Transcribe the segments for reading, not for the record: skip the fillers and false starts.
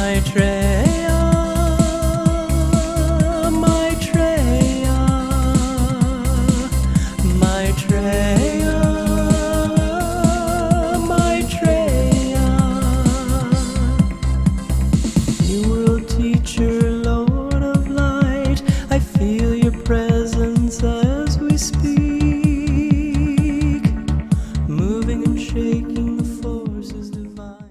Maitreya, Maitreya, Maitreya, Maitreya. New world teacher, Lord of light, I feel your presence as we speak, moving and shaking the forces divine.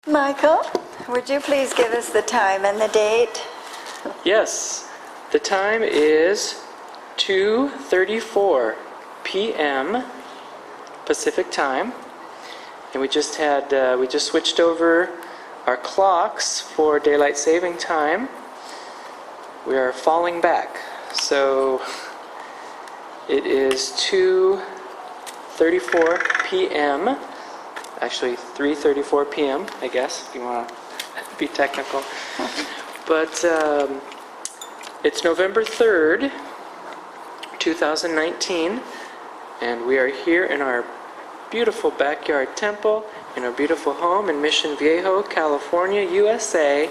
Michael, would you please give us the time and the date? Yes, the time is 2:34 p.m. Pacific time, and we just switched over our clocks for daylight saving time. We are falling back, so it is 2:34 p.m. Actually 3:34 p.m. I guess, if you want to be technical. But it's November 3rd, 2019, and we are here in our beautiful backyard temple, in our beautiful home in Mission Viejo, California, USA,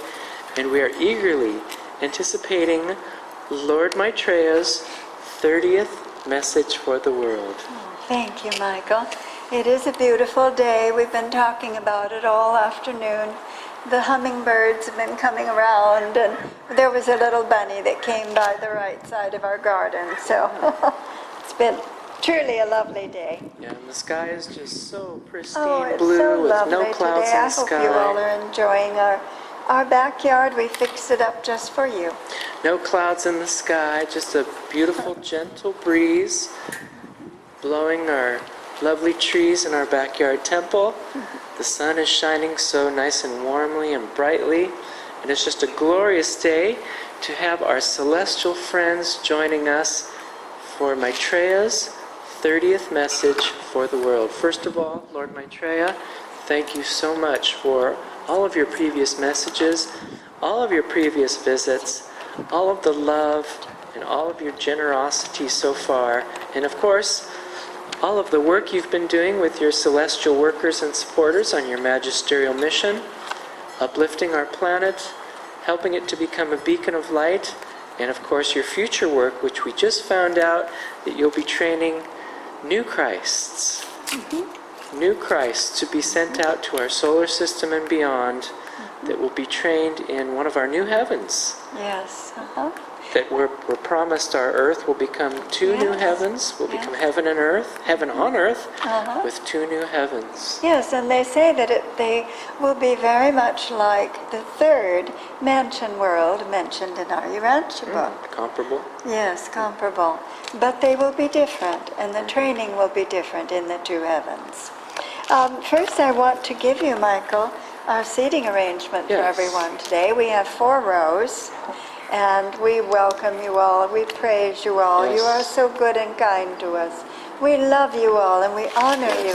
and we are eagerly anticipating Lord Maitreya's 30th message for the world. Thank you, Michael. It is a beautiful day. We've been talking about it all afternoon. The hummingbirds have been coming around, and there was a little bunny that came by the right side of our garden. So it's been truly a lovely day. Yeah, and the sky is just so pristine It's blue so with lovely no clouds today. in the I hope sky. you all are enjoying our backyard. We fixed it up just for you. No clouds in the sky, just a beautiful gentle breeze blowing our lovely trees in our backyard temple. The sun is shining so nice and warmly and brightly, and it's just a glorious day to have our celestial friends joining us for Maitreya's 30th message for the world. First of all, Lord Maitreya, thank you so much for all of your previous messages, all of your previous visits, all of the love and all of your generosity so far, and of course, all of the work you've been doing with your celestial workers and supporters on your magisterial mission, uplifting our planet, helping it to become a beacon of light, and of course your future work, which we just found out that you'll be training new Christs, new Christs to be sent out to our solar system and beyond, that will be trained in one of our new heavens. Yes. That we're promised our earth will become two new heavens, will become heaven and earth, heaven on earth, with two new heavens. Yes, and they say that they will be very much like the third mansion world mentioned in our Urantia book. Comparable. Yes, comparable. But they will be different, and the training will be different in the two heavens. First, I want to give you, Michael, our seating arrangement for everyone today. We have 4 rows. And we welcome you all. We praise you all. Yes. You are so good and kind to us. We love you all and we honor you.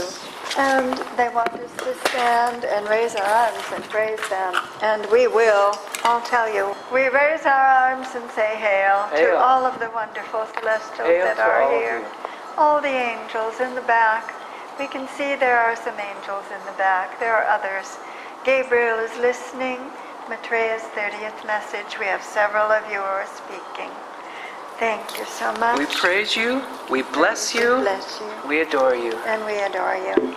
And they want us to stand and raise our arms and praise them. And we will. I'll tell you. We raise our arms and say hail, to all of the wonderful celestials that are here. All the angels in the back. We can see there are some angels in the back. There are others. Gabriel is listening. Maitreya's 30th message. We have several of you who are speaking. Thank you so much. We praise you, we bless you, we adore you. And we adore you.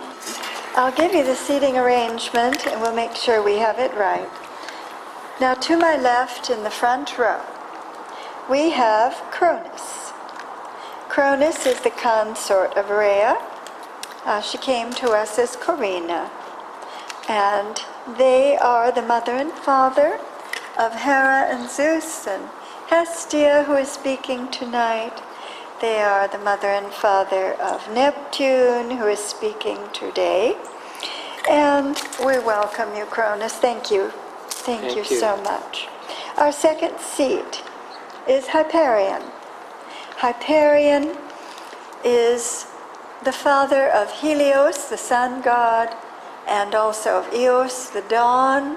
I'll give you the seating arrangement and we'll make sure we have it right. Now to my left in the front row, we have Cronus. Cronus is the consort of Rhea. She came to us as Corina. And they are the mother and father of Hera and Zeus and Hestia, who is speaking tonight. They are the mother and father of Neptune, who is speaking today. And we welcome you, Cronus. Thank you. Thank you so much. Our second seat is Hyperion. Hyperion is the father of Helios, the sun god, and also of Eos, the dawn,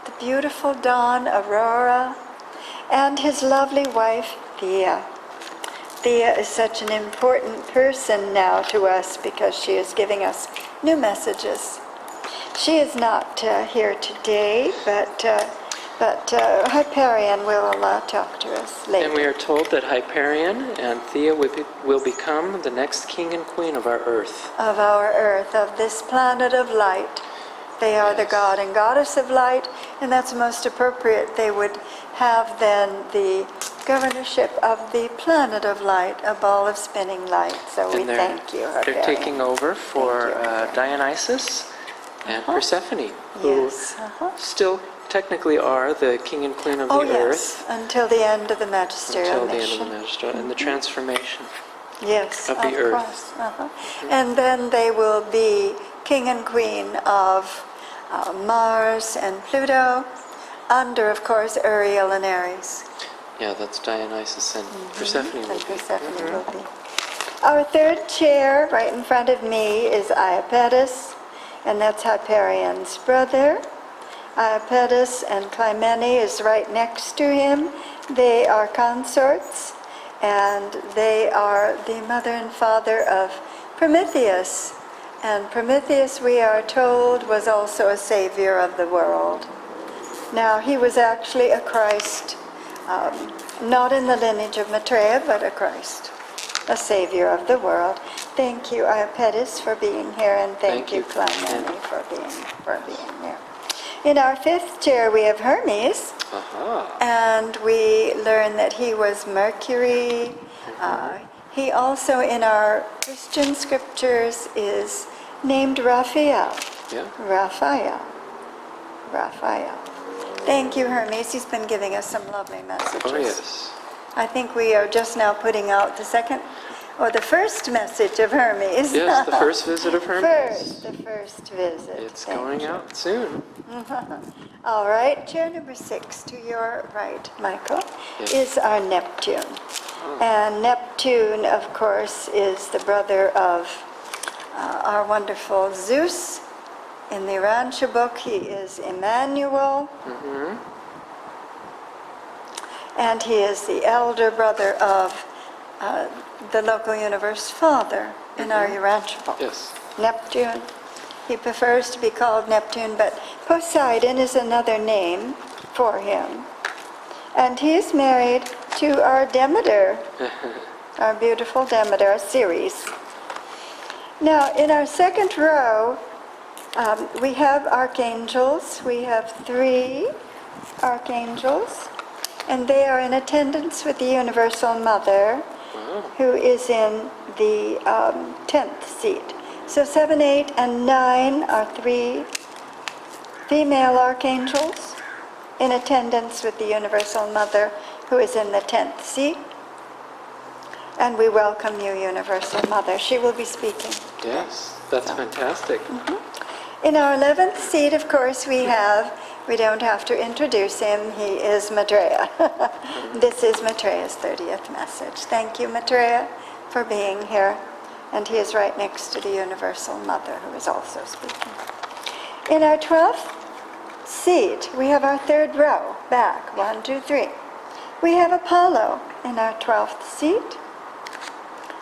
the beautiful dawn, Aurora, and his lovely wife, Thea. Thea is such an important person now to us because she is giving us new messages. She is not here today, but Hyperion will talk to us later. And we are told that Hyperion and Thea will become the next king and queen of our Earth. Of our Earth, of this planet of light. They are the god and goddess of light, and that's most appropriate. They would have then the governorship of the planet of light, a ball of spinning light. So we thank you, Hyperion. They're taking over for Dionysus and Persephone, who still technically are the king and queen of the Earth. Until the end of the Magisterial Until the mission. end of the Magisterial and the transformation Yes, of the Earth. Course. And then they will be king and queen of Mars and Pluto, under, of course, Uriel and Aries. Yeah, that's Dionysus and Persephone will And be. Persephone will be. Our third chair, right in front of me, is Iapetus, and that's Hyperion's brother. Iapetus and Clymene is right next to him. They are consorts, and they are the mother and father of Prometheus. And Prometheus, we are told, was also a savior of the world. Now, he was actually a Christ, not in the lineage of Maitreya, but a Christ, a savior of the world. Thank you, Iapetus, for being here, and thank you, Clymene, for being here. In our fifth chair, we have Hermes, and we learn that he was Mercury. He also, in our Christian scriptures, is named Raphael. Yeah. Raphael. Thank you, Hermes. He's been giving us some lovely messages. Oh, yes. I think we are just now putting out the first message of Hermes. Yes, the first visit of Hermes. The first visit. It's Thank going you. out soon. All right, chair number 6 to your right, Michael, Yes. is our Neptune. And Neptune, of course, is the brother of our wonderful Zeus. In the Urantia book, he is Emmanuel. And he is the elder brother of the local universe father in our Urantia book. Yes. Neptune. He prefers to be called Neptune, but Poseidon is another name for him. And he is married to our Demeter, our beautiful Demeter, Ceres. Now, in our second row, we have archangels. We have 3 archangels, and they are in attendance with the Universal Mother, who is in the 10th seat. So 7, 8, and 9 are 3 female archangels in attendance with the Universal Mother, who is in the 10th seat. And we welcome you, Universal Mother. She will be speaking. Yes, that's fantastic. In our 11th seat, of course, we don't have to introduce him. He is Maitreya. This is Maitreya's 30th message. Thank you, Maitreya, for being here. And he is right next to the Universal Mother, who is also speaking. In our 12th seat, we have our third row, back, 1, 2, 3. We have Apollo in our 12th seat.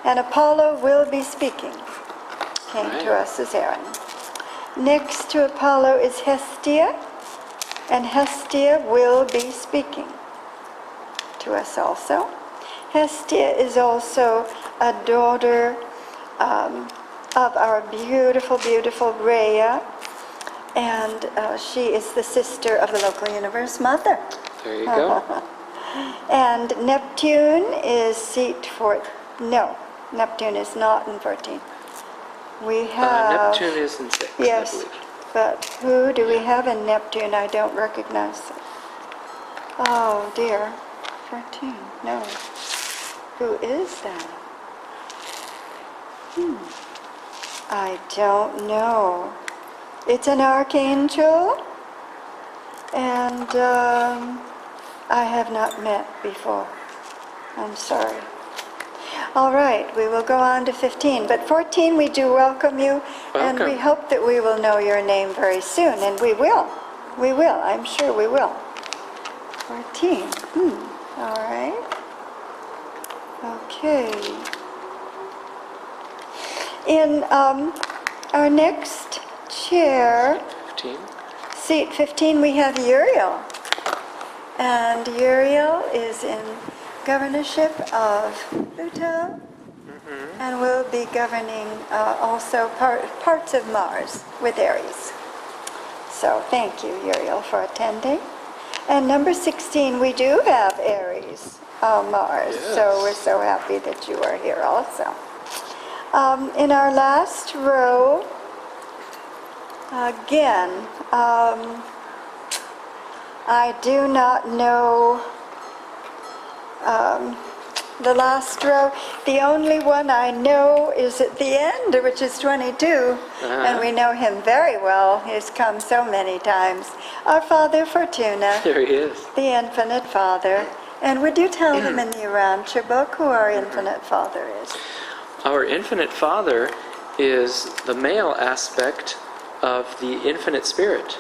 And Apollo will be speaking. Came to us as Aaron. Next to Apollo is Hestia, and Hestia will be speaking to us also. Hestia is also a daughter of our beautiful, beautiful Rhea, and she is the sister of the local universe mother. There you go. And Neptune is seat 4. No, Neptune is not in 14. We have... Neptune is in 6, Yes, I believe. but who do we have in Neptune? I don't recognize. Oh, dear. 14, no. Who is that? I don't know. It's an archangel, and I have not met before. I'm sorry. All right, we will go on to 15. But 14, we do welcome you, and we hope that we will know your name very soon, and we will. We will, I'm sure we will. 14, all right. Okay. In our next chair, 15. seat 15, we have Uriel. And Uriel is in governorship of Pluto and will be governing also parts of Mars with Aries. So thank you, Uriel, for attending. And number 16, we do have Aries, Mars. Yes. So we're so happy that you are here also. In our last row, again, I do not know the last row. The only one I know is at the end, which is 22, and we know him very well. He's come so many times. Our Father Fortuna, There he is. the Infinite Father. And would you tell them in the Urantia book who our Infinite Father is? Our Infinite Father is the male aspect of the Infinite Spirit.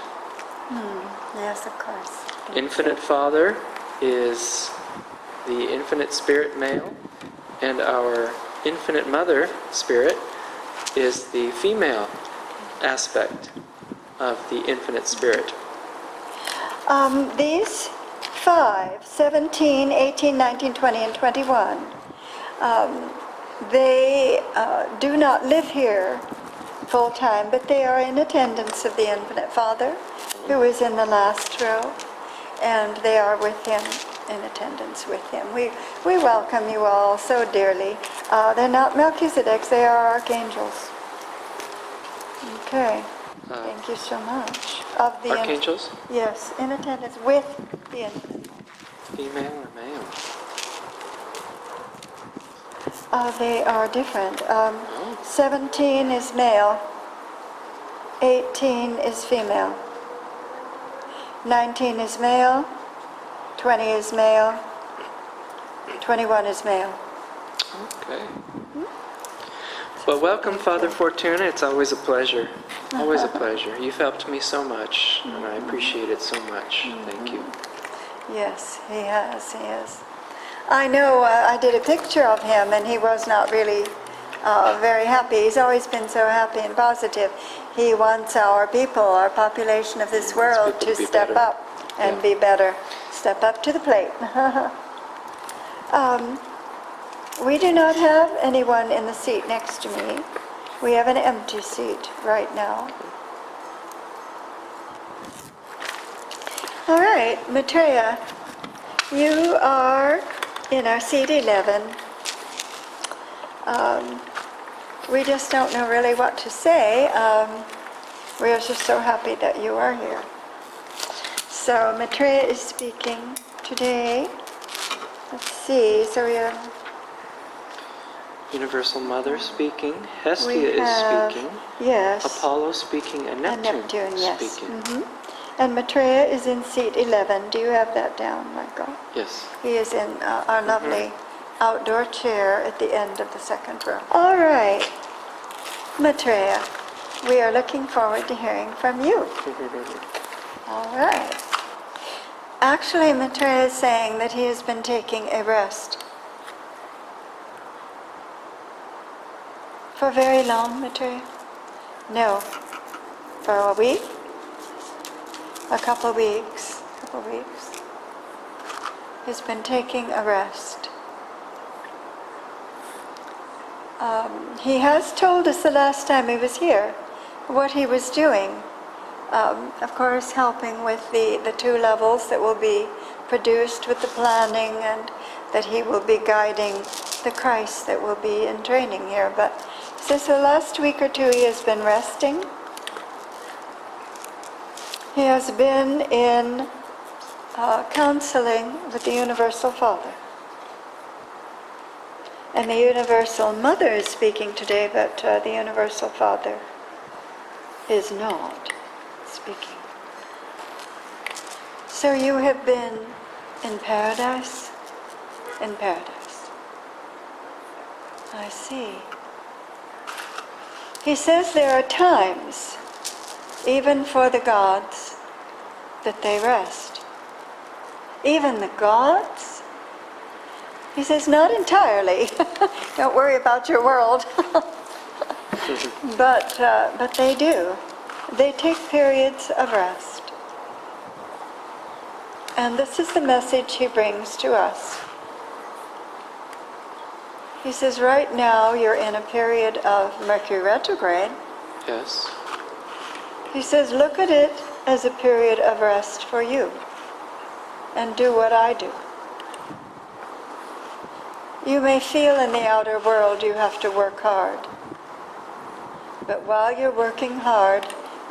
Yes, of course. Infinite Father is the Infinite Spirit male, and our Infinite Mother Spirit is the female aspect of the Infinite Spirit. These 5, 17, 18, 19, 20, and 21, they do not live here full time, but they are in attendance of the Infinite Father, who is in the last row, and they are with him, in attendance with him. We welcome you all so dearly. They're not Melchizedeks, they are archangels. Okay, thank you so much. Of the Archangels? yes, in attendance with the Infinite. Female or male? They are different. 17 is male, 18 is female, 19 is male, 20 is male, 21 is male. Okay. Well, welcome, Father Fortuna. It's always a pleasure. Always a pleasure. You've helped me so much, and I appreciate it so much. Thank you. Yes, he has, he is. I know I did a picture of him, and he was not really very happy. He's always been so happy and positive. He wants our people, our population of this world, people to be step better. up and be better. Step up to the plate. We do not have anyone in the seat next to me. We have an empty seat right now. All right, Maitreya, you are in our seat 11. We just don't know really what to say. We are just so happy that you are here. So Maitreya is speaking today. Let's see, so we have... Universal Mother speaking. Hestia we have, is speaking. Yes. Apollo speaking, and And Neptune, Neptune, yes. speaking. And Maitreya is in seat 11. Do you have that down, Michael? Yes. He is in our lovely outdoor chair at the end of the second row. All right, Maitreya, we are looking forward to hearing from you. All right. Actually, Maitreya is saying that he has been taking a rest. For very long, Maitreya? No. For a week? A couple weeks. He's been taking a rest. He has told us the last time he was here what he was doing. Of course, helping with the 2 levels that will be produced with the planning, and that he will be guiding the Christ that will be in training here. But he says the last week or 2 he has been resting. He has been in counseling with the Universal Father. And the Universal Mother is speaking today, but the Universal Father is not speaking. So you have been in paradise? In paradise. I see. He says there are times, even for the gods, that they rest. Even the gods? He says, not entirely. Don't worry about your world. But they do. they take periods of rest. And this is the message he brings to us. He says, right now you're in a period of Mercury retrograde. Yes. He says, look at it as a period of rest for you. And do what I do. You may feel in the outer world you have to work hard. But while you're working hard,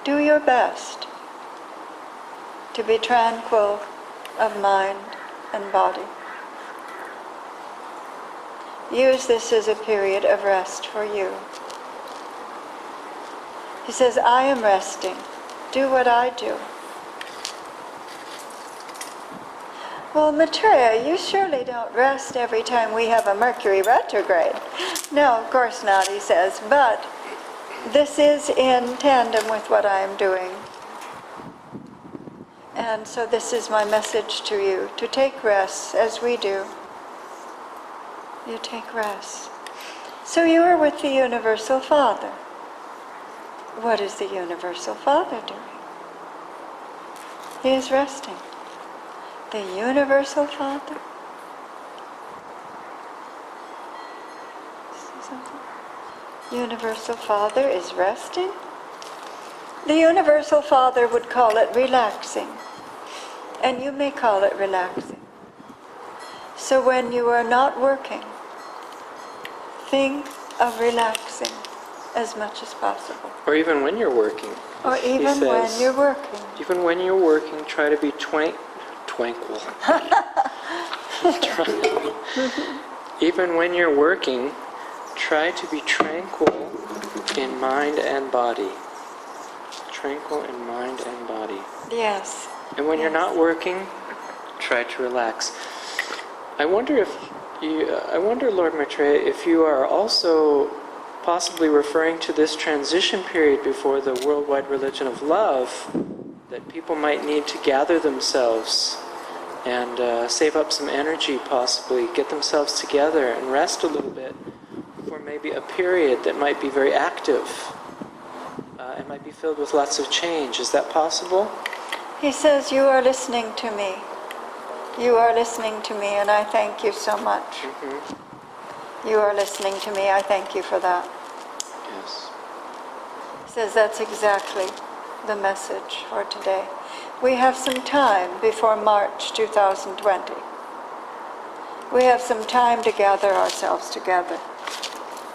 do your best to be tranquil of mind and body. Use this as a period of rest for you. He says, I am resting. Do what I do. Well, Maitreya, you surely don't rest every time we have a Mercury retrograde. No, of course not, he says, but this is in tandem with what I am doing. And so this is my message to you, to take rest as we do. You take rest. So you are with the Universal Father. What is the Universal Father doing? He is resting. The Universal Father. See something? Universal Father is resting. The Universal Father would call it relaxing. And you may call it relaxing. So when you are not working, think of relaxing as much as possible. Or even when you're working. Or even when you're working. Even when you're working, try to be tranquil. Even when you're working, try to be tranquil in mind and body. Tranquil in mind and body. Yes. And when you're not working, try to relax. I wonder, Lord Maitreya, if you are also possibly referring to this transition period before the worldwide religion of love, that people might need to gather themselves and save up some energy, possibly get themselves together and rest a little bit for maybe a period that might be very active. It might be filled with lots of change. Is that possible? He says, you are listening to me. You are listening to me, and I thank you so much. Mm-hmm. You are listening to me. I thank you for that. Yes. He says that's exactly the message for today. We have some time before March 2020. We have some time to gather ourselves together.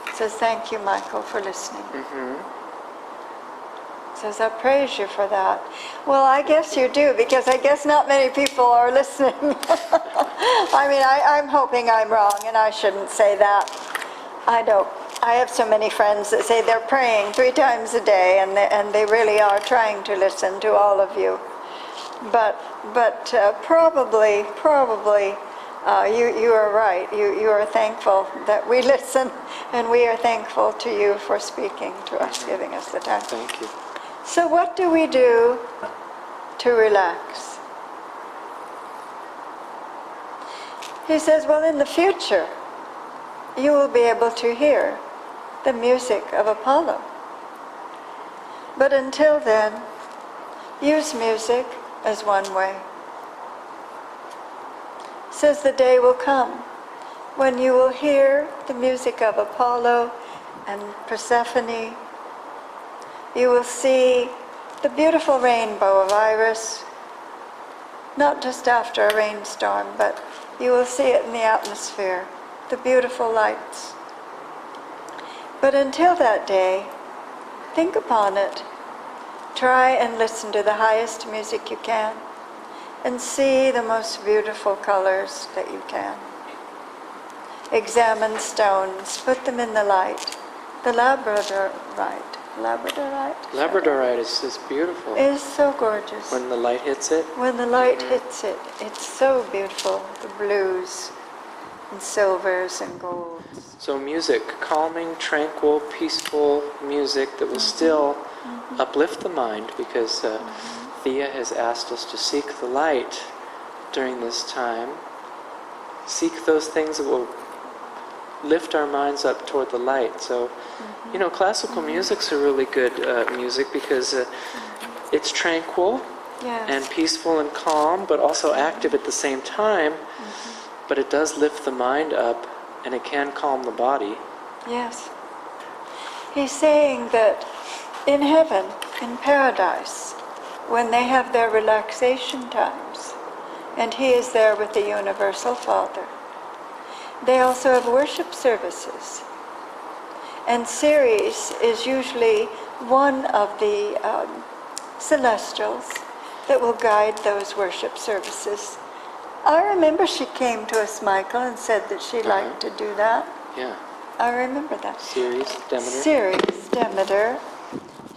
He says, thank you, Michael, for listening. Mm-hmm. Says, I praise you for that. Well, I guess you do, because I guess not many people are listening. I mean, I'm hoping I'm wrong, and I shouldn't say that. I don't. I have so many friends that say they're praying 3 times a day, and they really are trying to listen to all of you. But probably, you are right. You are thankful that we listen, and we are thankful to you for speaking to us, giving us the time. Thank you. So what do we do to relax? He says, well, in the future, you will be able to hear the music of Apollo. But until then, use music as one way. Says the day will come when you will hear the music of Apollo and Persephone. You will see the beautiful rainbow of Iris, not just after a rainstorm, but you will see it in the atmosphere, the beautiful lights. But until that day, think upon it. Try and listen to the highest music you can, and see the most beautiful colors that you can. Examine stones, put them in the light, the labradorite. Labradorite is beautiful. It is so gorgeous. When the light hits it? When the light hits it, it's so beautiful. The blues and silvers and golds. So music, calming, tranquil, peaceful music that will still uplift the mind, because Thea has asked us to seek the light during this time. Seek those things that will lift our minds up toward the light. So, you know, classical music's a really good music because it's tranquil Yes. and peaceful and calm, but also active at the same time. But it does lift the mind up, and it can calm the body. Yes. He's saying that in heaven, in paradise, when they have their relaxation times, and he is there with the Universal Father, they also have worship services. And Ceres is usually one of the celestials that will guide those worship services. I remember she came to us, Michael, and said that she liked to do that. Yeah. I remember that. Ceres, Demeter. Ceres, Demeter.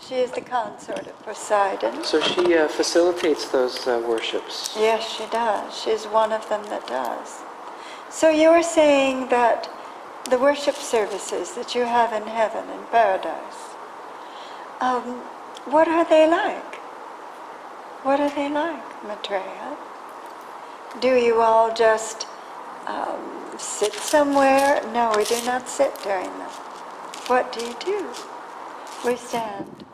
She is the consort of Poseidon. So she facilitates those worships. Yes, she does. She's one of them that does. So you were saying that the worship services that you have in heaven, in paradise, what are they like? What are they like, Maitreya? Do you all just sit somewhere? No, we do not sit during them. What do you do? We stand.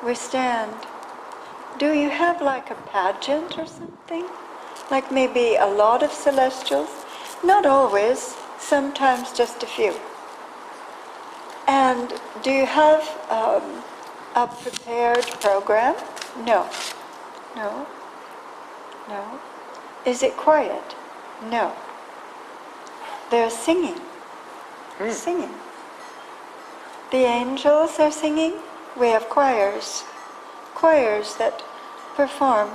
We stand. Do you have like a pageant or something? Like maybe a lot of celestials? Not always, sometimes just a few. And do you have a prepared program? No. No. No. Is it quiet? No. They're singing. Singing. The angels are singing. We have choirs. Choirs that perform.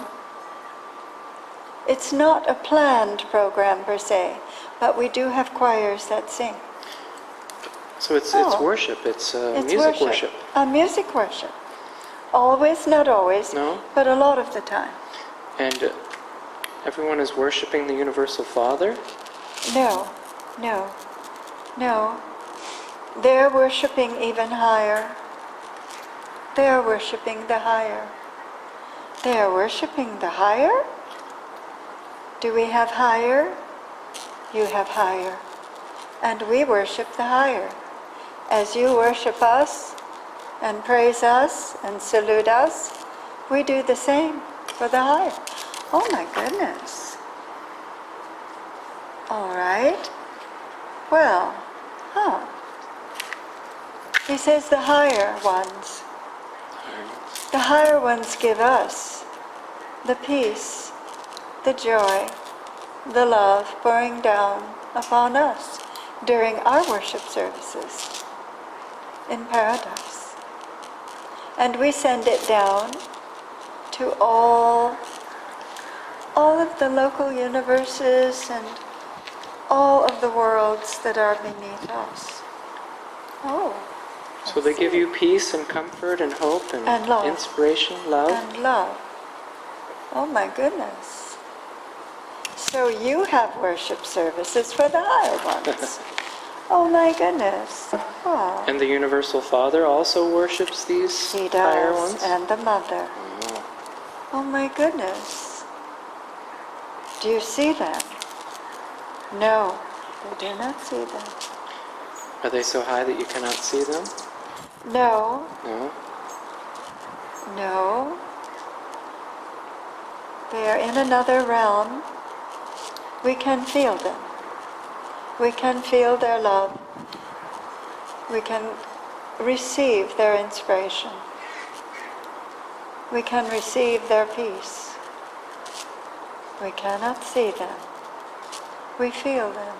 It's not a planned program per se, but we do have choirs that sing. So it's worship, it's music worship. Music worship. Always, not always, No? but a lot of the time. And everyone is worshiping the Universal Father? No, no, no. They're worshiping even higher. They're worshiping the higher. They're worshiping the higher? Do we have higher? You have higher. And we worship the higher. As you worship us and praise us and salute us, we do the same for the higher. Oh my goodness. All right. Well, He says the higher ones. The higher ones give us the peace, the joy, the love pouring down upon us during our worship services in paradise. And we send it down to all of the local universes and all of the worlds that are beneath us. Oh. So they give you peace and comfort and hope and love. Inspiration, love? And love. Oh my goodness. So you have worship services for the higher ones. Oh my goodness. Oh. And the Universal Father also worships these He higher does, ones? and the Mother. Oh. Oh my goodness. Do you see them? No, we do not see them. Are they so high that you cannot see them? No, No? no. They are in another realm. We can feel them. We can feel their love. We can receive their inspiration. We can receive their peace. We cannot see them. We feel them.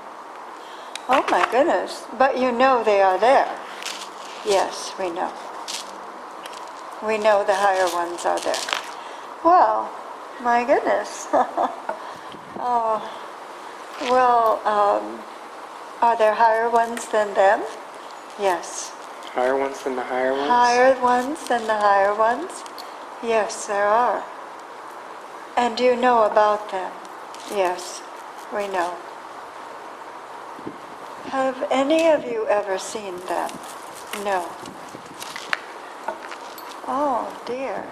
Oh my goodness, but you know they are there. Yes, we know. We know the higher ones are there. Well, my goodness. Oh, well, are there higher ones than them? Yes. Higher ones than the higher ones? Higher ones than the higher ones? Yes, there are. And you know about them? Yes, we know. Have any of you ever seen them? No. Oh dear.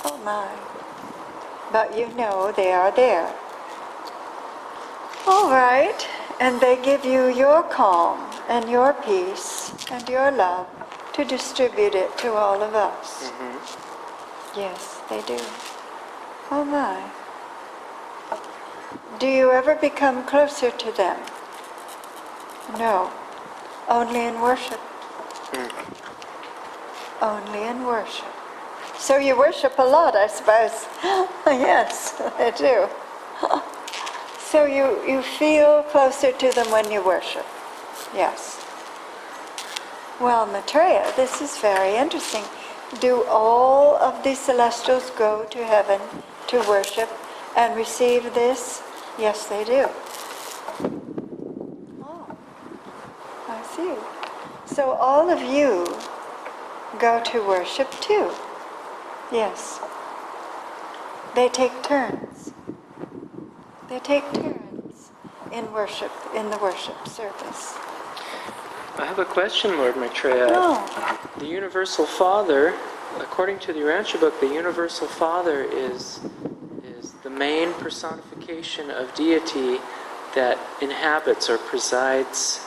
Oh my. But you know they are there. All right. And they give you your calm and your peace and your love to distribute it to all of us. Yes, they do. Oh my. Do you ever become closer to them? No. Only in worship. Only in worship. So you worship a lot, I suppose. Yes, I do. So you feel closer to them when you worship. Yes. Well, Maitreya, this is very interesting. Do all of the celestials go to heaven to worship and receive this? Yes, they do. Oh, I see. So all of you go to worship too. Yes. They take turns. They take turns in worship, in the worship service. I have a question, Lord Maitreya. Oh. The Universal Father, according to the Urantia book, the Universal Father is the main personification of deity that inhabits or presides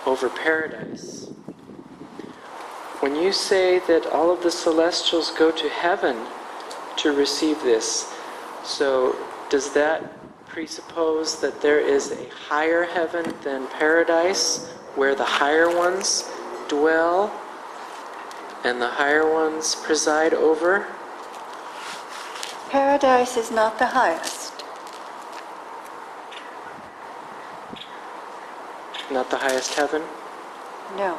over paradise. When you say that all of the celestials go to heaven to receive this, so does that presuppose that there is a higher heaven than paradise where the higher ones dwell and the higher ones preside over? Paradise is not the highest. Not the highest heaven? No.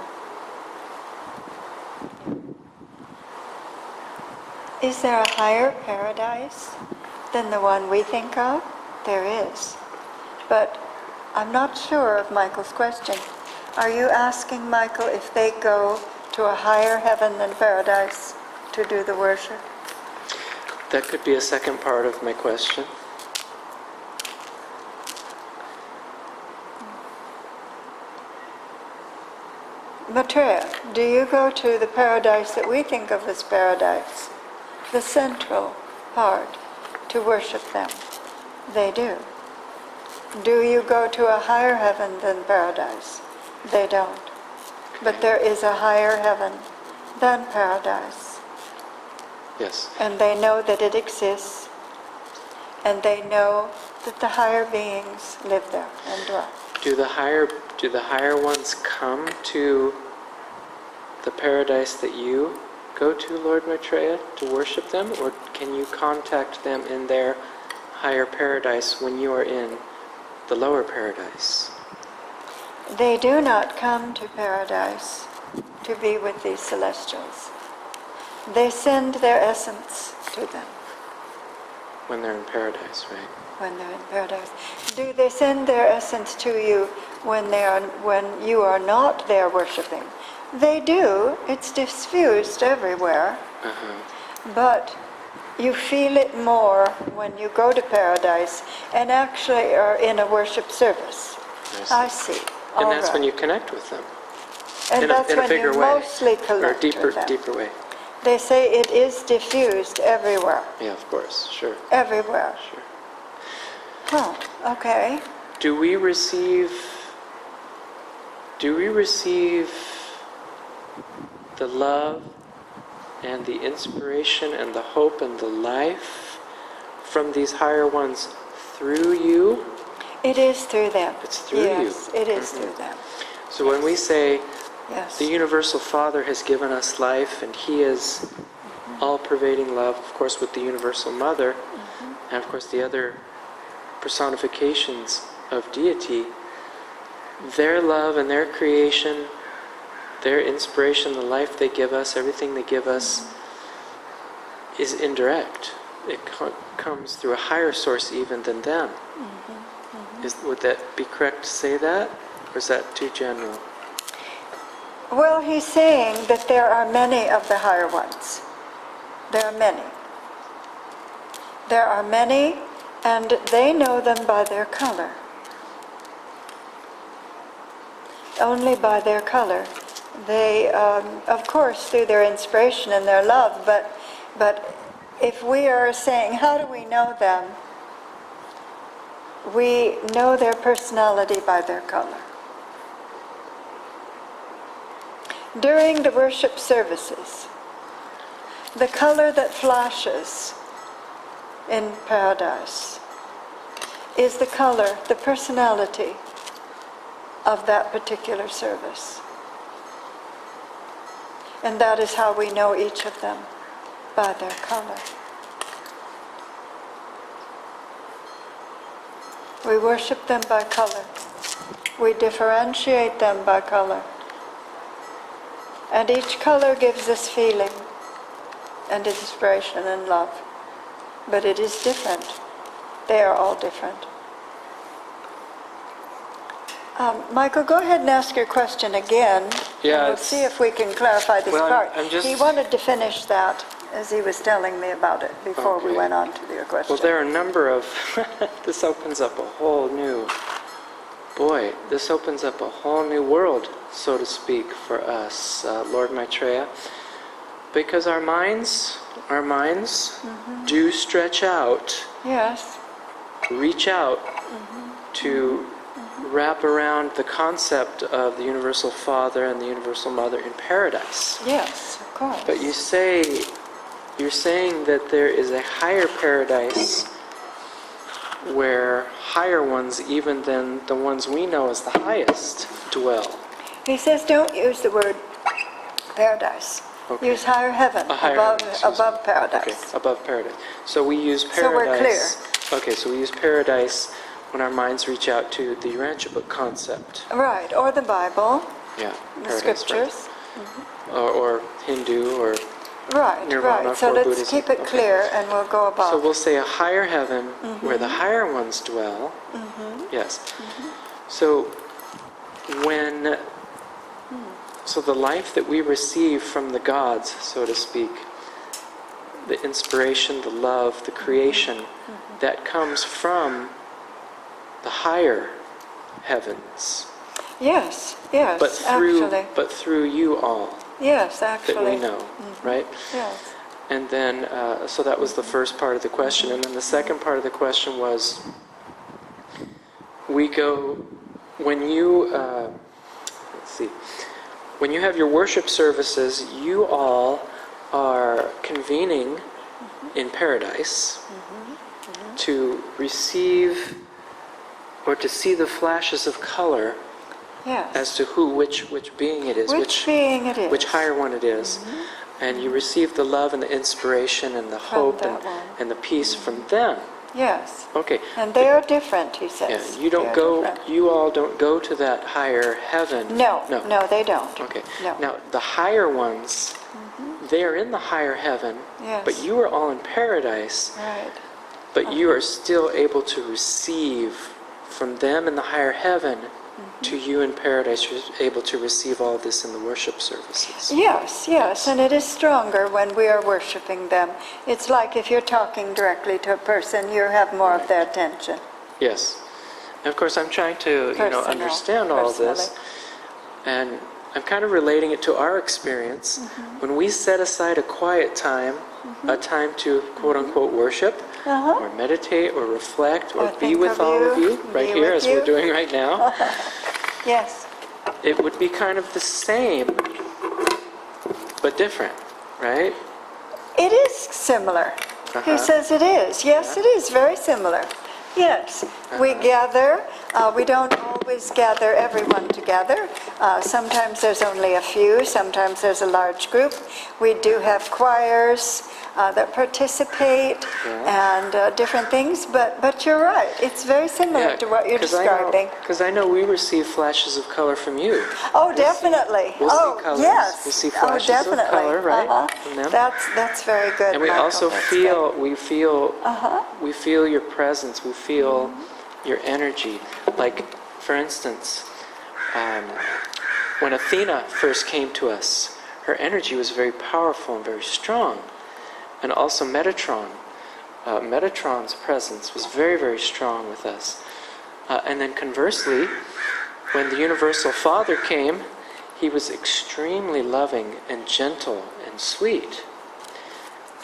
Is there a higher paradise than the one we think of? There is. But I'm not sure of Michael's question. Are you asking, Michael, if they go to a higher heaven than paradise to do the worship? That could be a second part of my question. Maitreya, do you go to the paradise that we think of as paradise, the central part, to worship them? They do. Do you go to a higher heaven than paradise? They don't. But there is a higher heaven than paradise. Yes. And they know that it exists, and they know that the higher beings live there and dwell. Do the higher ones come to the paradise that you go to, Lord Maitreya, to worship them, or can you contact them in their higher paradise when you are in the lower paradise? They do not come to paradise to be with these celestials. They send their essence to them. When they're in paradise, right? When they're in paradise. Do they send their essence to you when you are not there worshiping? They do. It's diffused everywhere. But you feel it more when you go to paradise and actually are in a worship service. I see. And that's when you connect with them. And that's when you mostly connect or with them. deeper way. They say it is diffused everywhere. Yeah, of course, sure. Everywhere. Sure. Oh, okay. Do we receive the love and the inspiration and the hope and the life from these higher ones through you? It is through them. It's through you. Yes, it is through them. So when we say Yes. the Universal Father has given us life and He is all-pervading love, of course with the Universal Mother, and of course the other personifications of deity, their love and their creation, their inspiration, the life they give us, everything they give us is indirect. It comes through a higher source even than them. Would that be correct to say that? Or is that too general? Well, he's saying that there are many of the higher ones. There are many. There are many, and they know them by their color. Only by their color. They, of course, through their inspiration and their love, but if we are saying, how do we know them? we know their personality by their color. During the worship services, the color that flashes in paradise is the color, the personality of that particular service. And that is how we know each of them, by their color. We worship them by color. We differentiate them by color. And each color gives us feeling and inspiration and love. But it is different. They are all different. Michael, go ahead and ask your question again. Yeah, and we'll see if we can clarify this part. I'm just... He wanted to finish that as he was telling me about it before we went on to your question. Well, there are a number of... this opens up a whole new... Boy, this opens up a whole new world, so to speak, for us, Lord Maitreya. Because our minds do stretch out, Yes. reach out to wrap around the concept of the Universal Father and the Universal Mother in paradise. Yes, of course. But you're saying that there is a higher paradise where higher ones, even than the ones we know as the highest, dwell. He says don't use the word paradise. Okay. Use higher heaven, above paradise. Okay, above paradise. So we use paradise. So we're clear. Okay, so we use paradise when our minds reach out to the Urantia book concept. Right, or the Bible, Yeah, the paradise, scriptures. right. Or Hindu, or Right, Nirvana right. So for let's Buddhism. keep it Okay. clear and we'll go above. so we'll say a higher heaven where the higher ones dwell. Yes. So so the life that we receive from the gods, so to speak, the inspiration, the love, the creation, that comes from the higher heavens. Yes, yes, But through you all Yes, actually. that we know, right? Yes. And then, so that was the first part of the question. And then the second part of the question was, when you have your worship services, you all are convening in paradise to receive or to see the flashes of color Yes. as to which being it is, Which being it is. which higher one it is. And you receive the love and the inspiration and the hope that one. and the peace from them. Yes. Okay. And they are different, he says. Yeah, you all don't go to that higher heaven. No, they don't. Okay. No. Now, the higher ones, they are in the higher heaven, Yes. but you are all in paradise, Right. but you are still able to receive from them in the higher heaven to you in paradise. You're able to receive all this in the worship services. Yes, yes, and it is stronger when we are worshiping them. It's like if you're talking directly to a person, you have more of their attention. Yes. And of course, I'm trying to understand all of this. And I'm kind of relating it to our experience. When we set aside a quiet time, a time to quote-unquote worship, or meditate, or reflect, or be think with of all you, of you, right be here, with as we're you. doing right now, Yes. it would be kind of the same, but different, right? It is similar. He says it is. Yes, it is very similar. Yes. We gather. We don't always gather everyone together. Sometimes there's only a few. Sometimes there's a large group. We do have choirs that participate and different things. But you're right. It's very similar to what you're describing. Because I know we receive flashes of color from you. Oh, definitely. We'll see colors. Yes. We'll see flashes definitely. of color, right? From them. That's very good. And we Michael. also That's feel, good. we feel your presence, we feel your energy. Like, for instance, when Athena first came to us, her energy was very powerful and very strong. And also Metatron. Metatron's presence was very, very strong with us. And then conversely, when the Universal Father came, he was extremely loving and gentle and sweet.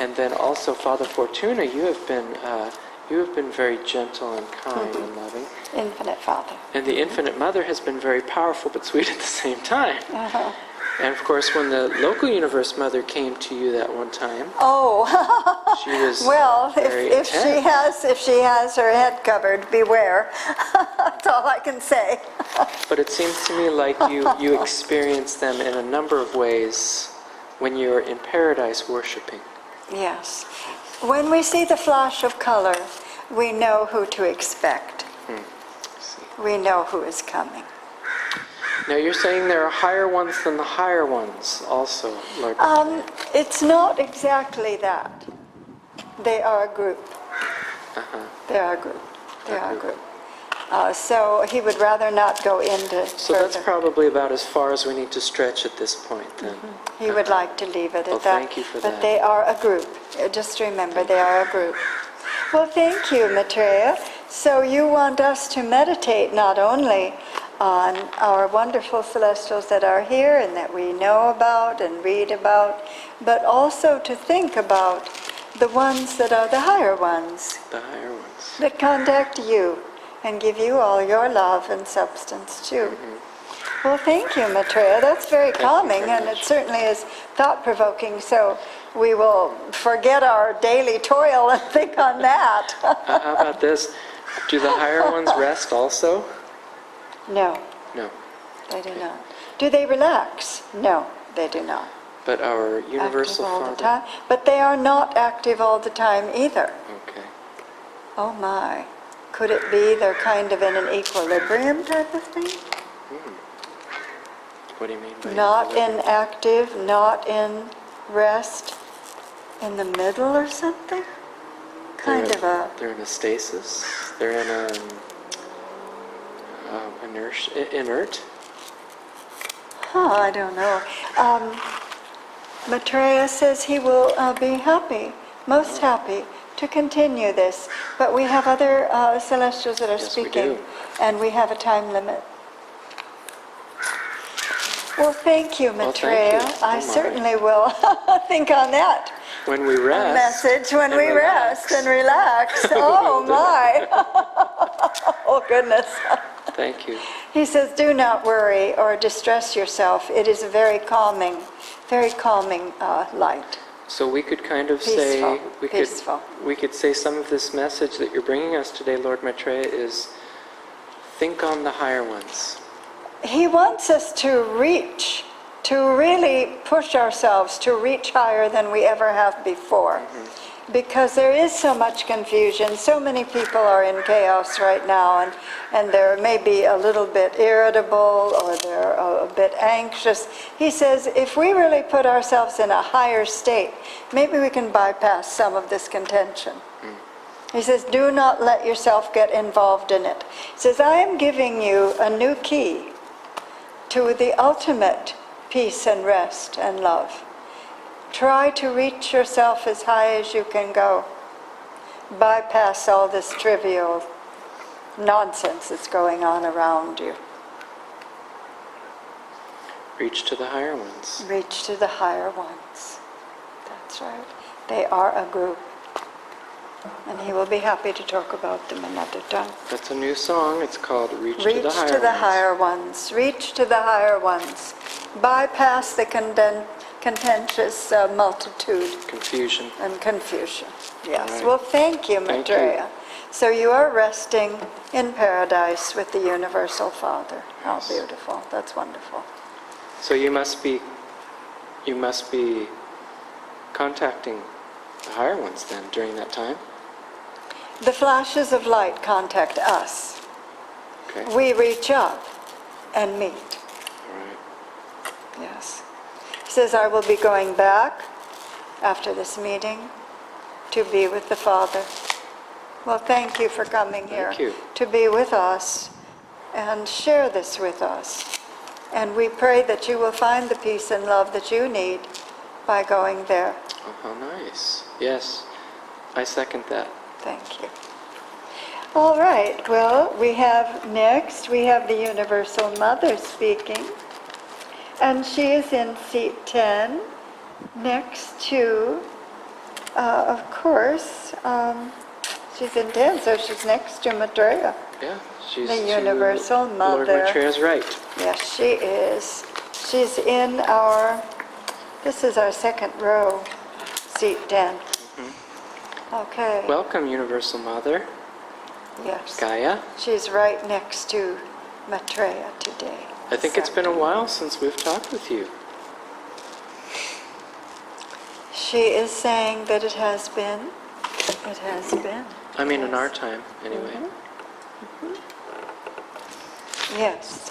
And then also Father Fortuna, you You have been very gentle and kind and loving. Infinite Father. And the Infinite Mother has been very powerful but sweet at the same time. Uh-huh. And of course, when the local universe mother came to you that one time, Oh, she was well, very if she has her head covered, beware. That's all I can say. But it seems to me like you experience them in a number of ways when you're in paradise worshiping. Yes. When we see the flash of color, we know who to expect. We know who is coming. Now you're saying there are higher ones than the higher ones also, Lord. It's not exactly that. They are a group. They are a group. They are a group. So he would rather not go into So further. that's probably about as far as we need to stretch at this point then. He would like to leave it at Well, that. thank you for but that. they are a group. Just remember, they are a group. Well, thank you, Maitreya. So you want us to meditate not only on our wonderful celestials that are here and that we know about and read about, but also to think about the ones that are the higher ones, The higher ones. that contact you and give you all your love and substance too. Well, thank you, Maitreya. That's very you calming, very and much. it certainly is thought-provoking, so we will forget our daily toil and think on that. How about this? Do the higher ones rest also? No, No. they do not. Do they relax? No, they do not. But our universal Active all the Father. time, but they are not active all the time either. Okay. Oh my. Could it be they're kind of in an equilibrium type of thing? What do you mean by Not equilibrium? inactive, not in rest, in the middle or something? Kind of a... They're in a stasis. They're in a inert. I don't know. Maitreya says he will be happy, most happy, to continue this. But we have other celestials that are Yes, we speaking, do. and we have a time limit. Well, thank you, Well, Maitreya. thank you. I Oh, my. certainly will think on that When we rest. message when and we relax. rest and relax. Oh, my. Oh, goodness. Thank you. He says, do not worry or distress yourself. It is a very calming light. So we could kind of Peaceful, say, peaceful. we could say some of this message that you're bringing us today, Lord Maitreya, is think on the higher ones. He wants us to reach, to really push ourselves to reach higher than we ever have before. Because there is so much confusion. So many people are in chaos right now, and they're maybe a little bit irritable or they're a bit anxious. He says if we really put ourselves in a higher state, maybe we can bypass some of this contention. He says, do not let yourself get involved in it. He says, I am giving you a new key to the ultimate peace and rest and love. Try to reach yourself as high as you can go. Bypass all this trivial nonsense that's going on around you. Reach to the higher ones. Reach to the higher ones. That's right. They are a group. And he will be happy to talk about them another time. That's a new song. It's called Reach to Reach the Higher to the Ones. higher ones. Reach to the higher ones. Bypass the contentious multitude Confusion. and confusion. Yes. All right. Well, thank you, Thank you. Maitreya. So you are resting in paradise with the Universal Father. How beautiful. That's wonderful. So you must be contacting the higher ones then during that time? The flashes of light contact us. Okay. We reach up and meet. All right. Yes. He says, I will be going back after this meeting to be with the Father. Well, thank you for coming here Thank you. to be with us and share this with us. And we pray that you will find the peace and love that you need by going there. Oh, how nice. Yes, I second that. Thank you. All right, well, we have the Universal Mother speaking. And she is in seat 10, next to, of course, She's in 10, so she's next to Maitreya. Yeah, she's The Universal Lord Mother. Maitreya's right. Yes, she is. She's in our, this is our second row, seat 10. Okay. Welcome, Universal Mother, Yes. Gaia. She's right next to Maitreya today. I think it's been a while since we've talked with you. She is saying that it has been. It has been. I mean, in our time, anyway. Yes.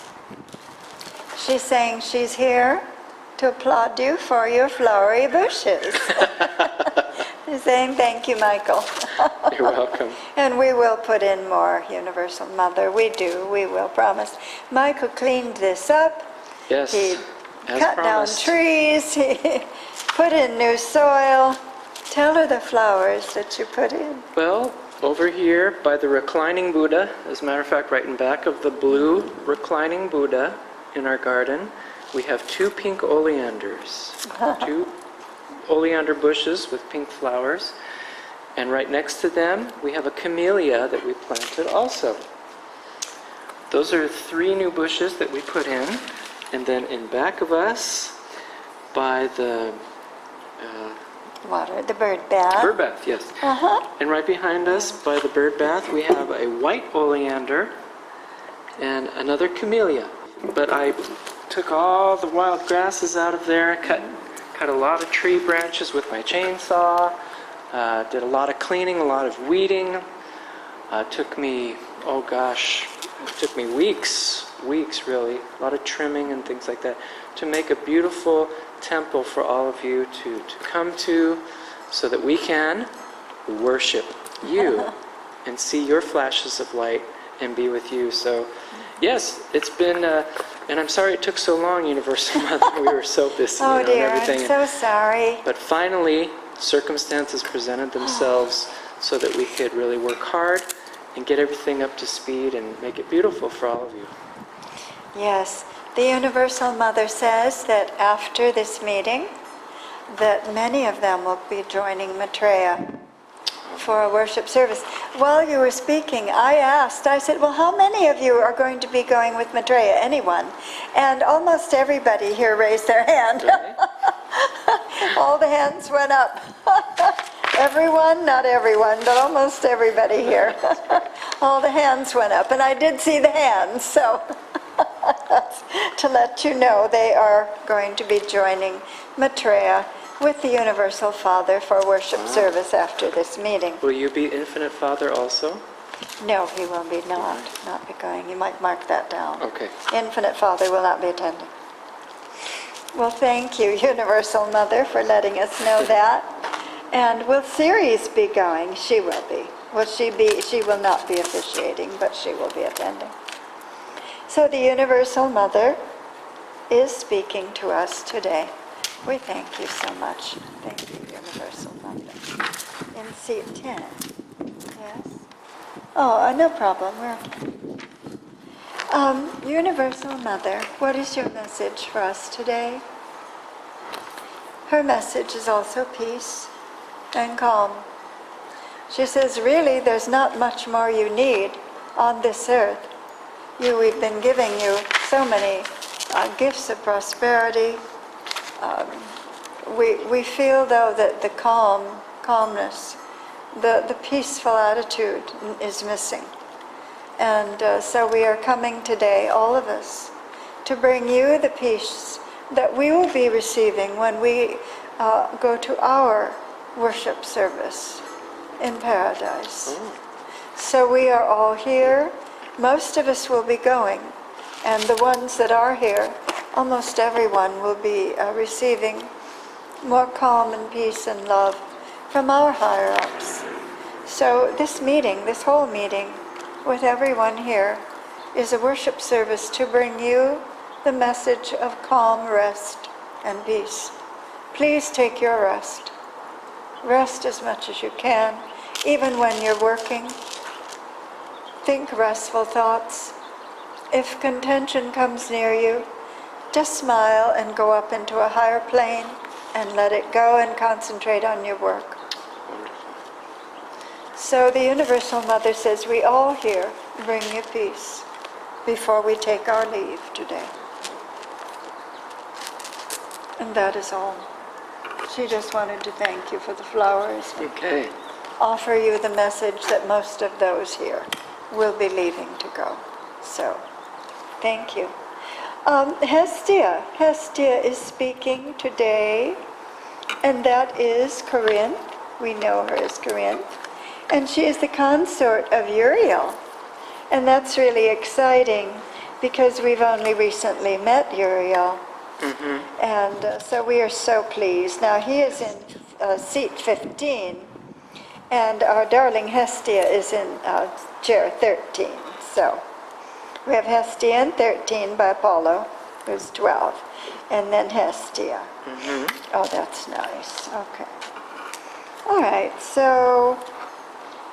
She's saying she's here to applaud you for your flowery bushes. She's saying thank you, Michael. You're welcome. And we will put in more, Universal Mother. We do. We will promise. Michael cleaned this up. Yes, He as cut promised. down trees. He put in new soil. Tell her the flowers that you put in. Well, over here by the reclining Buddha, as a matter of fact, right in back of the blue reclining Buddha in our garden, we have 2 pink oleanders. 2 oleander bushes with pink flowers. And right next to them, we have a camellia that we planted also. Those are 3 new bushes that we put in. And then in back of us, by the Water, the bird bath. bird bath, yes. And right behind us, by the bird bath, we have a white oleander and another camellia. But I took all the wild grasses out of there, cut a lot of tree branches with my chainsaw, did a lot of cleaning, a lot of weeding. Took me weeks really, a lot of trimming and things like that, to make a beautiful temple for all of you to come to, so that we can worship you and see your flashes of light and be with you. So yes, it's been, and I'm sorry it took so long, Universal Mother. We were so busy, Oh dear, and everything. I'm so sorry. But finally, circumstances presented themselves so that we could really work hard and get everything up to speed and make it beautiful for all of you. Yes, the Universal Mother says that after this meeting, that many of them will be joining Maitreya for a worship service. While you were speaking, I said, well, how many of you are going to be going with Maitreya? Anyone? And almost everybody here raised their hand. Really? All the hands went up. Everyone, not everyone, but almost everybody here. All the hands went up, and I did see the hands, so that's to let you know they are going to be joining Maitreya with the Universal Father for worship service after this meeting. Will you be Infinite Father also? No, he will be not be going. You might mark that down. Okay. Infinite Father will not be attending. Well, thank you, Universal Mother, for letting us know that. And will Ceres be going? She will be. She will not be officiating, but she will be attending. So the Universal Mother is speaking to us today. We thank you so much. Thank you, Universal Mother. In seat 10. Yes? Oh, no problem. We're okay. Universal Mother, what is your message for us today? Her message is also peace and calm. She says, really, there's not much more you need on this earth. We've been giving you so many gifts of prosperity. We feel, though, that the calmness, the peaceful attitude is missing. And so we are coming today, all of us, to bring you the peace that we will be receiving when we go to our worship service in paradise. So we are all here. Most of us will be going. And the ones that are here, almost everyone will be receiving more calm and peace and love from our higher-ups. So this whole meeting with everyone here is a worship service to bring you the message of calm, rest, and peace. Please take your rest. Rest as much as you can, even when you're working. Think restful thoughts. If contention comes near you, just smile and go up into a higher plane and let it go and concentrate on your work. Wonderful. So the Universal Mother says, we all here bring you peace before we take our leave today. And that is all. She just wanted to thank you for the flowers and Okay. offer you the message that most of those here will be leaving to go. So, thank you. Hestia. Hestia is speaking today, and that is Corinne. We know her as Corinne. And she is the consort of Uriel. And that's really exciting because we've only recently met Uriel. And so we are so pleased. Now he is in seat 15, and our darling Hestia is in chair 13. So we have Hestia in 13 by Apollo, who's 12, and then Hestia. Oh, that's nice. Okay. All right, so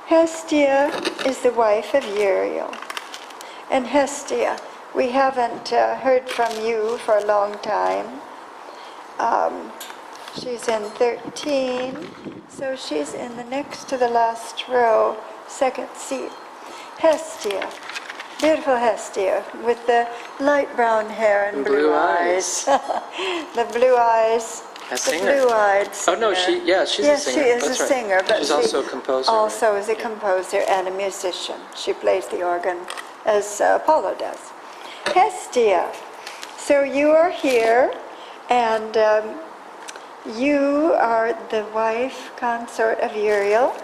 Hestia is the wife of Uriel. And Hestia, we haven't heard from you for a long time. She's in 13, so she's in the next to the last row, second seat. Hestia, beautiful Hestia, with the light brown hair and blue eyes. The blue eyes. A The singer. blue-eyed Oh singer. no, she's a singer. Yes, she is That's a right. singer, but she's she also a composer. also is a composer and a musician. She plays the organ as Apollo does. Hestia, so you are here, and you are the wife consort of Uriel,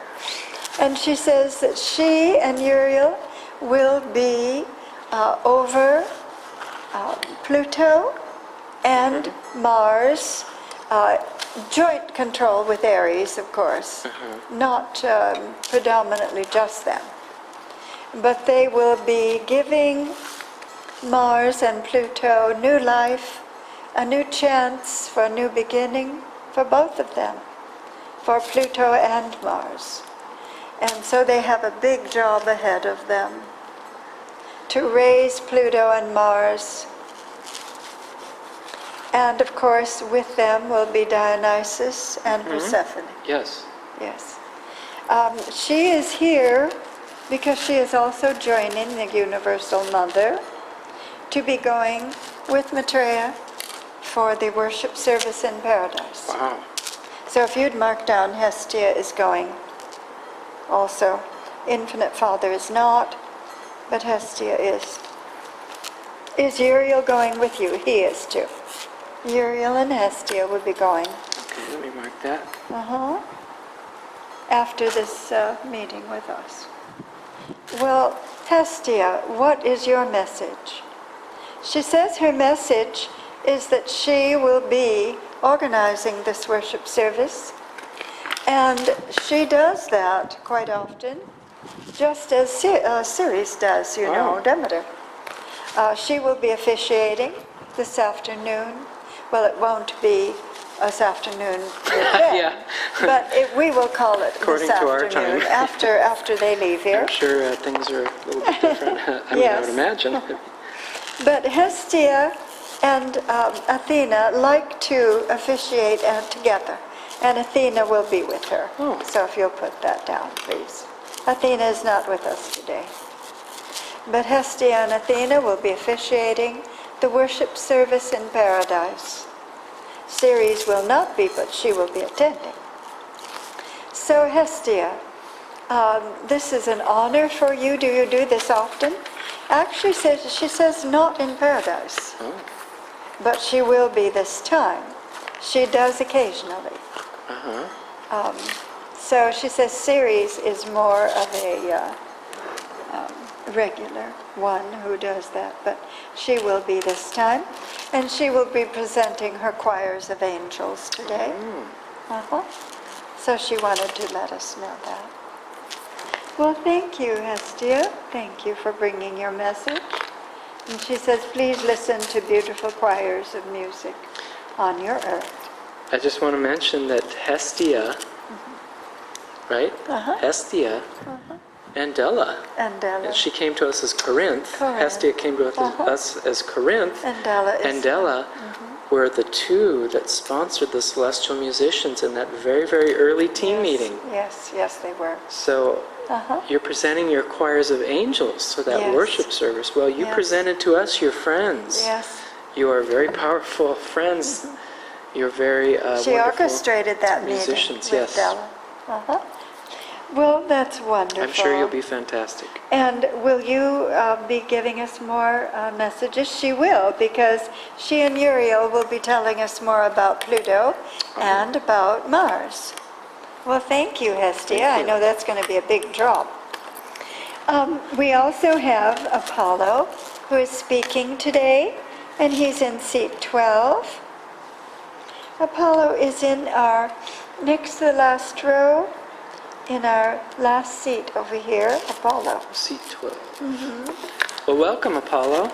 and she says that she and Uriel will be over Pluto and Mars, joint control with Aries, of course, not predominantly just them. But they will be giving Mars and Pluto new life, a new chance for a new beginning for both of them, for Pluto and Mars. And so they have a big job ahead of them to raise Pluto and Mars. And of course, with them will be Dionysus and Persephone. Yes. Yes. She is here because she is also joining the Universal Mother to be going with Maitreya for the worship service in paradise. Wow. So if you'd mark down, Hestia is going also. Infinite Father is not, but Hestia is. Is Uriel going with you? He is too. Uriel and Hestia will be going. Okay, let me mark that. After this meeting with us. Well, Hestia, what is your message? She says her message is that she will be organizing this worship service, and she does that quite often, just as Ceres does, you know, Demeter. She will be officiating this afternoon. Well, it won't be this afternoon with them, Yeah. but we will call it According this to our afternoon time. after they leave here. I'm sure things are a little bit different. I Yes. would imagine. But Hestia and Athena like to officiate together, and Athena will be with her. Oh. So if you'll put that down, please. Athena is not with us today. But Hestia and Athena will be officiating the worship service in paradise. Ceres will not be, but she will be attending. So Hestia, this is an honor for you. Do you do this often? Actually, she says not in paradise, but she will be this time. She does occasionally. So she says Ceres is more of a regular one who does that, but she will be this time, and she will be presenting her choirs of angels today. So she wanted to let us know that. Well, thank you, Hestia. Thank you for bringing your message. And she says, please listen to beautiful choirs of music on your earth. I just want to mention that Hestia, right? Hestia and Della. And Della. She came to us as Corinth. Corinth. Hestia came to us as Corinth. And Della is... And Della were the two that sponsored the celestial musicians in that very, very early team meeting. Yes, yes, they were. So you're presenting your choirs of angels for that worship service. Well, you presented to us your friends. Yes. You are very powerful friends. You're very She wonderful orchestrated that musicians. meeting with Yes. Della. Well, that's wonderful. I'm sure you'll be fantastic. And will you be giving us more messages? She will, because she and Uriel will be telling us more about Pluto and about Mars. Well, thank you, Hestia. Thank you. I know that's going to be a big draw. We also have Apollo, who is speaking today, and he's in seat 12. Apollo is in our, next to the last row, in our last seat over here, Apollo. Seat 12. Well, welcome, Apollo.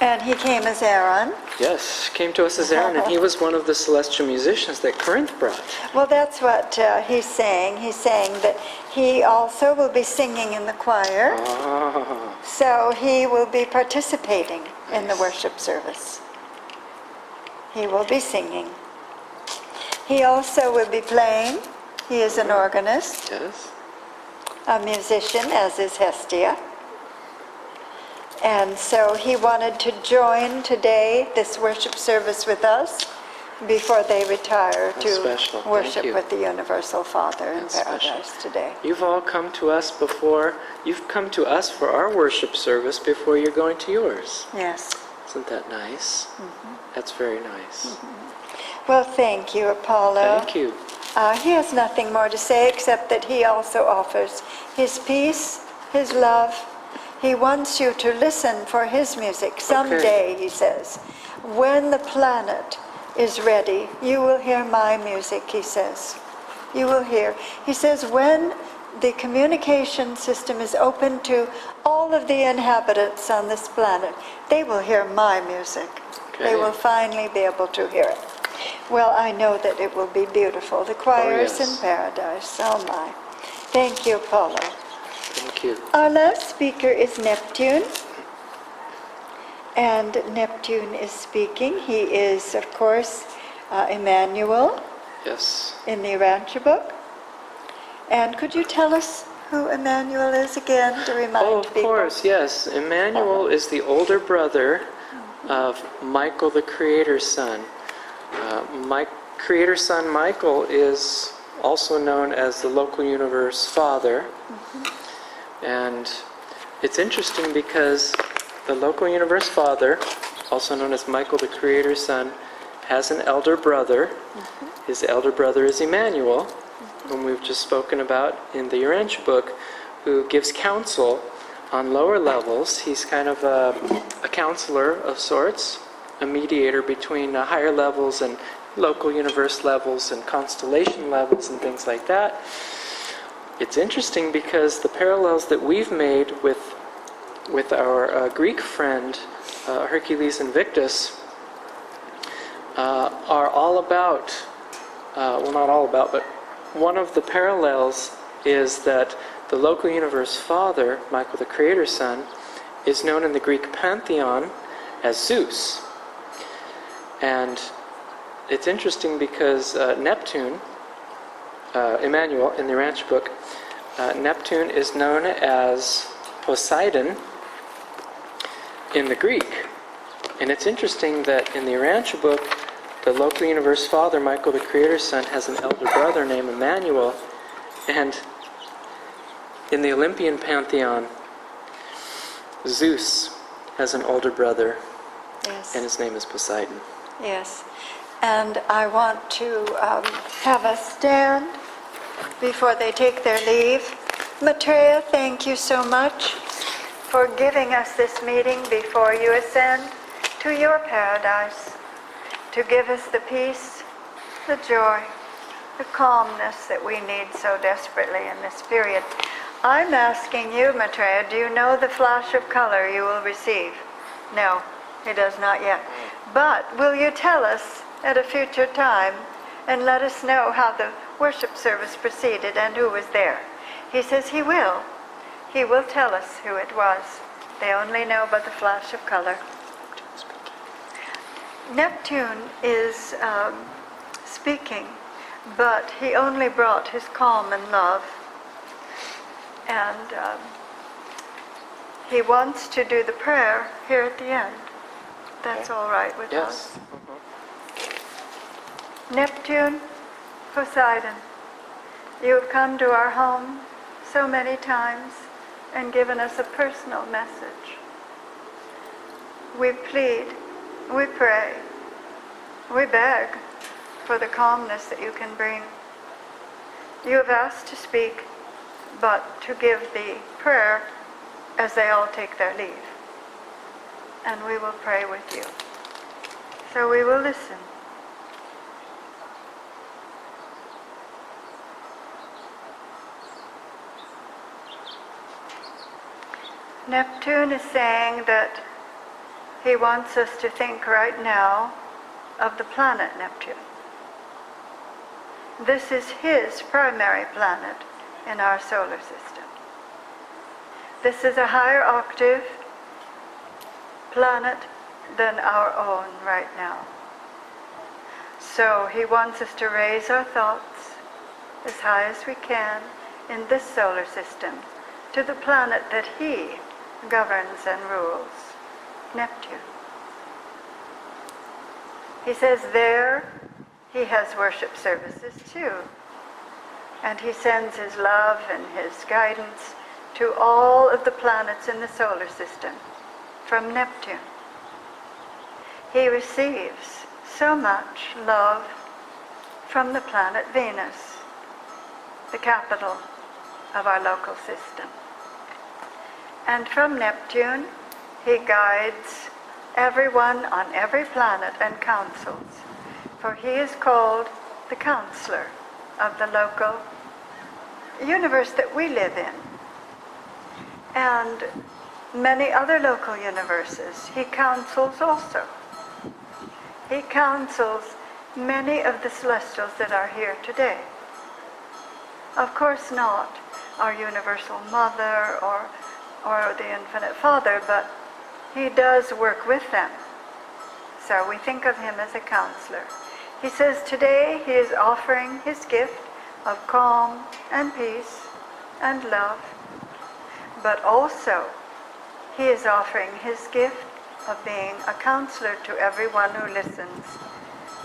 And he came as Aaron. Yes, came to us as Aaron, and he was one of the celestial musicians that Corinth brought. Well, that's what he's saying. He's saying that he also will be singing in the choir. Ah, So he will be participating in the worship service. He will be singing. He also will be playing. He is an organist, yes. a musician, as is Hestia. And so he wanted to join today this worship service with us before they retire That's to special. Thank worship you. with the Universal Father in That's special. paradise today. You've all come to us before. You've come to us for our worship service before you're going to yours. Yes. Isn't that nice? That's very nice. Well, thank you, Apollo. Thank you. He has nothing more to say except that he also offers his peace, his love. He wants you to listen for his music. Someday, he says, when the planet is ready, you will hear my music, he says. You will hear. He says, when the communication system is open to all of the inhabitants on this planet, they will hear my music. Okay. They will finally be able to hear it. Well, I know that it will be beautiful. The choirs yes. in paradise. Oh my. Thank you, Apollo. Thank you. Our last speaker is Neptune. And Neptune is speaking. He is, of course, Emmanuel Yes. in the Urantia book. And could you tell us who Emmanuel is again to remind Oh, of people? course, yes. Emmanuel is the older brother of Michael, the Creator's son. My Creator's son, Michael, is also known as the local universe father. And it's interesting because the local universe father, also known as Michael, the Creator's son, has an elder brother. His elder brother is Emmanuel, whom we've just spoken about in the Urantia book, who gives counsel on lower levels. He's kind of a counselor of sorts, a mediator between higher levels and local universe levels and constellation levels and things like that. It's interesting because the parallels that we've made with our Greek friend Hercules Invictus are all about, well, not all about, but one of the parallels is that the local universe father, Michael the Creator's son, is known in the Greek pantheon as Zeus. And it's interesting because Neptune, Emmanuel in the Urantia book, Neptune is known as Poseidon in the Greek. And it's interesting that in the Urantia book, the local universe father, Michael the Creator's son, has an elder brother named Emmanuel. And in the Olympian pantheon, Zeus has an older brother, Yes. and his name is Poseidon. Yes. And I want to have us stand before they take their leave. Maitreya, thank you so much for giving us this meeting before you ascend to your paradise, to give us the peace, the joy, the calmness that we need so desperately in this period. I'm asking you, Maitreya, do you know the flash of color you will receive? No, he does not yet. But will you tell us at a future time and let us know how the worship service proceeded and who was there? He says he will. He will tell us who it was. They only know by the flash of color. Neptune is speaking, but he only brought his calm and love. And he wants to do the prayer here at the end. That's all right with us. Neptune, Poseidon, you have come to our home so many times and given us a personal message. We plead, we pray, we beg for the calmness that you can bring. You have asked to speak, but to give the prayer as they all take their leave. And we will pray with you. So we will listen. Neptune is saying that he wants us to think right now of the planet Neptune. This is his primary planet in our solar system. This is a higher octave planet than our own right now. So he wants us to raise our thoughts as high as we can in this solar system to the planet that he governs and rules, Neptune. He says there he has worship services too, and he sends his love and his guidance to all of the planets in the solar system from Neptune. He receives so much love from the planet Venus, the capital of our local system. And from Neptune, he guides everyone on every planet and counsels, for he is called the counselor of the local universe that we live in. And many other local universes he counsels also. He counsels many of the celestials that are here today. Of course not our universal mother or the infinite Father, but he does work with them. So we think of him as a counselor. He says today he is offering his gift of calm and peace and love, but also he is offering his gift of being a counselor to everyone who listens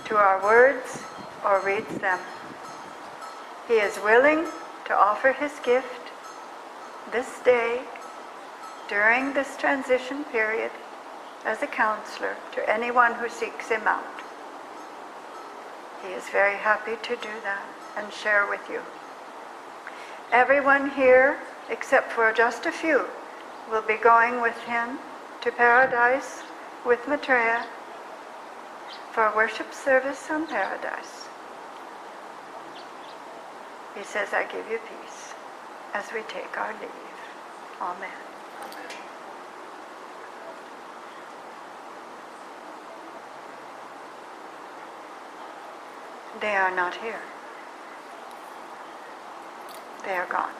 to our words or reads them. He is willing to offer his gift this day during this transition period as a counselor to anyone who seeks him out. He is very happy to do that and share with you. Everyone here, except for just a few, will be going with him to paradise with Maitreya for a worship service on paradise. He says, I give you peace as we take our leave. Amen. They are not here. They are gone.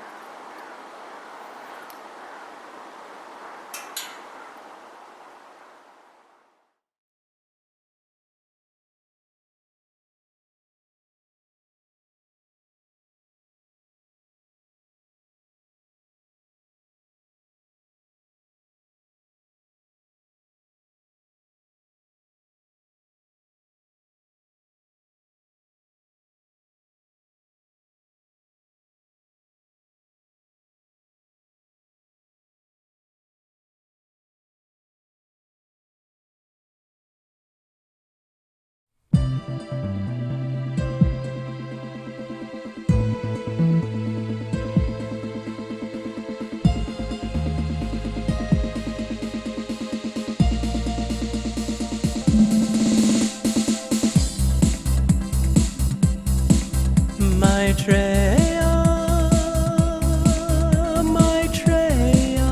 Maitreya, Maitreya,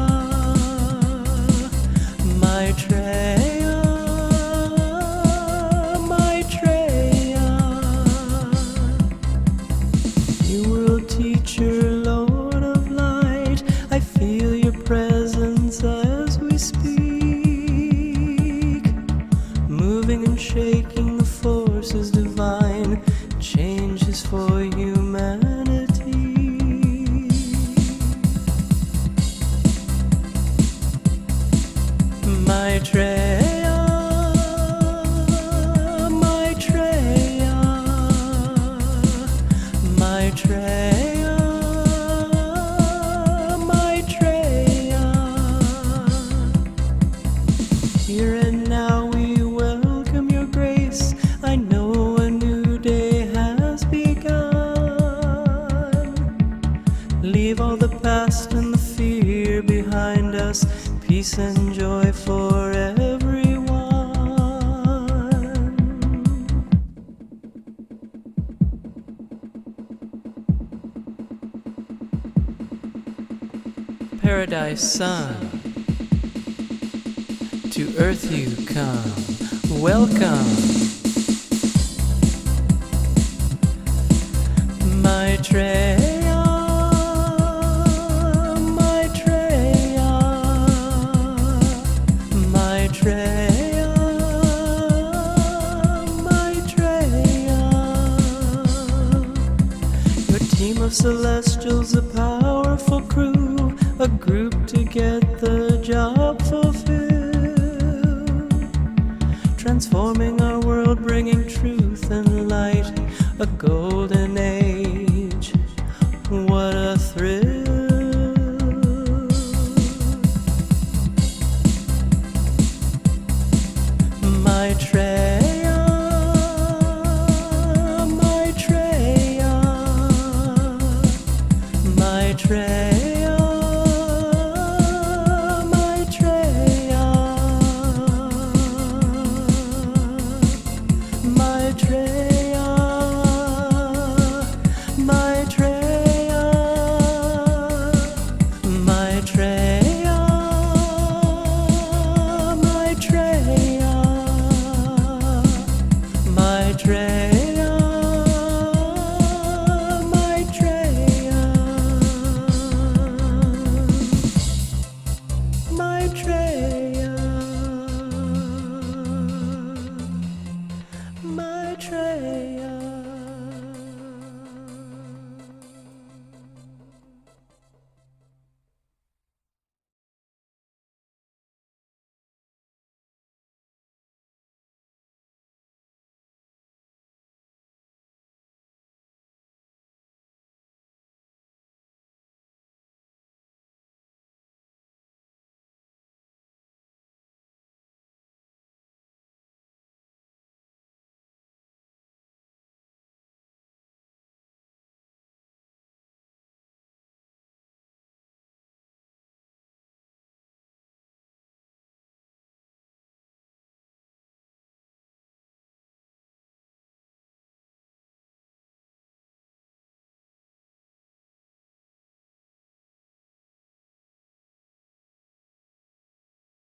Maitreya, Maitreya. You world teacher, Lord of light, I feel your presence as we speak, moving and shaking humanity. Maitreya, Maitreya, Maitreya, Maitreya. Here and now we welcome your grace. I know a new day has begun. Leave all the past and the fear behind us. Peace and joy for everyone. Paradise Sun, to earth you come. Welcome. Maitreya, Maitreya, Maitreya, Maitreya. Your team of celestials, a powerful crew, a group to get the job fulfilled, transforming our world, bringing truth and light, a golden